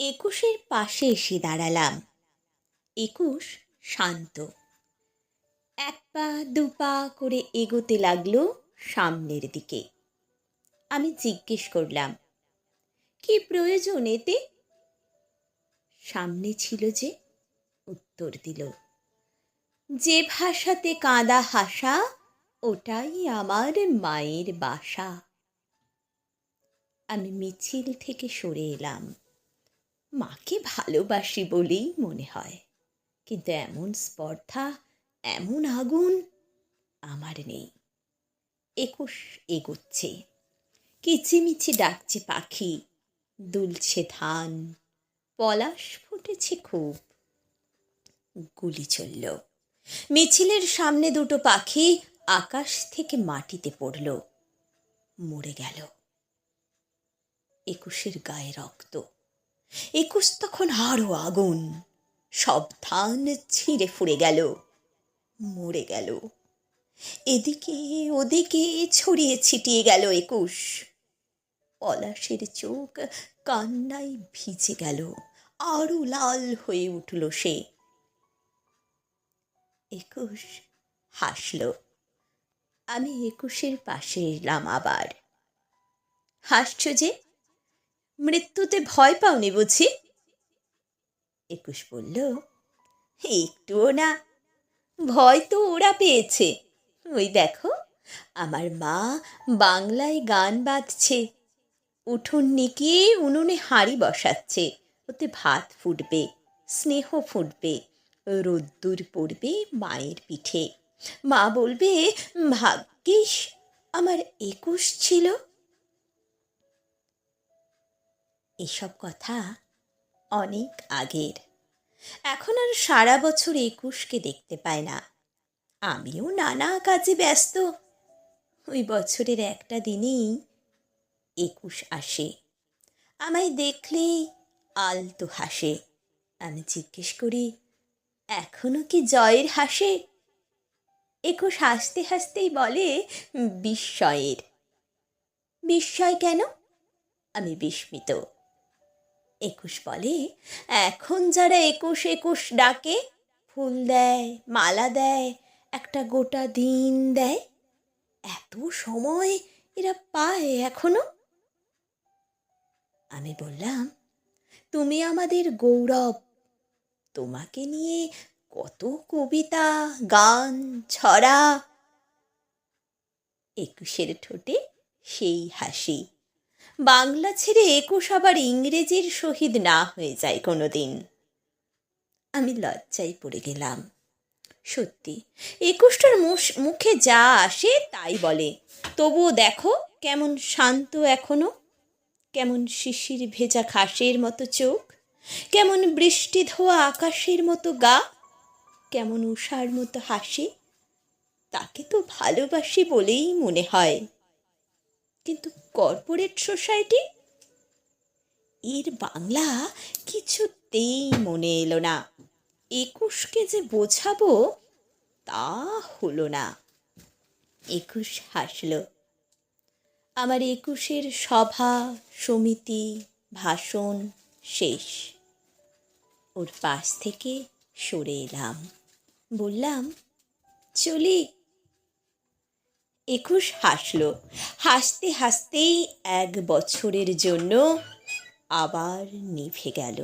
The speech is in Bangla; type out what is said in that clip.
একুশের পাশে এসে দাঁড়ালাম। একুশ শান্ত, এক পা দু পা করে এগোতে লাগলো সামনের দিকে। আমি জিজ্ঞেস করলাম, কি প্রয়োজন এতে? সামনে ছিল যে, উত্তর দিল, যে ভাষাতে কাঁদা হাসা, ওটাই আমার মায়ের বাসা। আমি মিছিল থেকে সরে এলাম। মাকে ভালোবাসি বলেই মনে হয়, কিন্তু এমন স্পর্ধা, এমন আগুন আমার নেই। একুশ এগোচ্ছে, কিচিমিচি ডাকছে পাখি, দুলছে ধান, পলাশ ফুটেছে খুব। গুলি চলল। মিছিলের সামনে দুটো পাখি আকাশ থেকে মাটিতে পড়ল, মরে গেল। একুশের গায়ে রক্ত। একুশ তখন আরো আগুন, সব ধান ছিঁড়ে ফুঁড়ে গেল, মরে গেল। এদিকে ওদিকে ছড়িয়ে ছিটিয়ে গেল একুশ। পলাশের চোখ কান্নায় ভিজে গেল, আরো লাল হয়ে উঠল সে। একুশ হাসল। আমি একুশের পাশে এলাম আবার। হাসছ যে, মৃত্যুতে ভয় পাওনি বুঝি? একুশ বলল, একটুও না, ভয় তো ওরা পেয়েছে। ওই দেখো, আমার মা বাংলায় গান বাঁধছে, উঠোন নিকিয়ে উনুনে হাঁড়ি বসাচ্ছে, ওতে ভাত ফুটবে, স্নেহ ফুটবে, রোদ্দুর পড়বে মায়ের পিঠে। মা বলবে, ভাগ্যিস আমার একুশ ছিল। এসব কথা অনেক আগের। এখন আর সারা বছর একুশকে দেখতে পায় না। আমিও নানা কাজে ব্যস্ত। ওই বছরের একটা দিনেই একুশ আসে। আমায় দেখলেই আলতো হাসে। আমি জিজ্ঞেস করি, এখনো কি জয়ের হাসে? একুশ হাসতে হাসতেই বলে, বিস্ময়ের। বিস্ময় কেন? আমি বিস্মিত। একুশ বলে, এখন যারা একুশ একুশ ডাকে, ফুল দেয়, মালা দেয়, একটা গোটা দিন দেয়, এত সময় এরা পায় এখনো? আমি বললাম, তুমি আমাদের গৌরব। তোমাকে নিয়ে কত কবিতা, গান, ছড়া। একুশের ঠোঁটে সেই হাসি। বাংলা ছেড়ে একুশ আবার ইংরেজির শহীদ না হয়ে যায় কোনোদিন। আমি লজ্জায় পড়ে গেলাম। সত্যি, একুশটার মুখে যা আসে তাই বলে। তবুও দেখো কেমন শান্ত এখনো, কেমন শিশির ভেজা ঘাসের মতো চোখ, কেমন বৃষ্টি ধোয়া আকাশের মতো গা, কেমন উষার মতো হাসি। তাকে তো ভালোবাসি বলেই মনে হয়। কিন্তু কর্পোরেট সোসাইটি, এর বাংলা কিছুতেই মনে এলো না। একুশকে যে বোঝাবো তা হলো না। একুশ হাসল। আমার একুশের সভা, সমিতি, ভাষণ শেষ। ওর পাশ থেকে সরে এলাম। বললাম, চলি। একুশ হাসল। হাসতে হাসতেই 1 বছরের জন্য আবার নিভে গেল।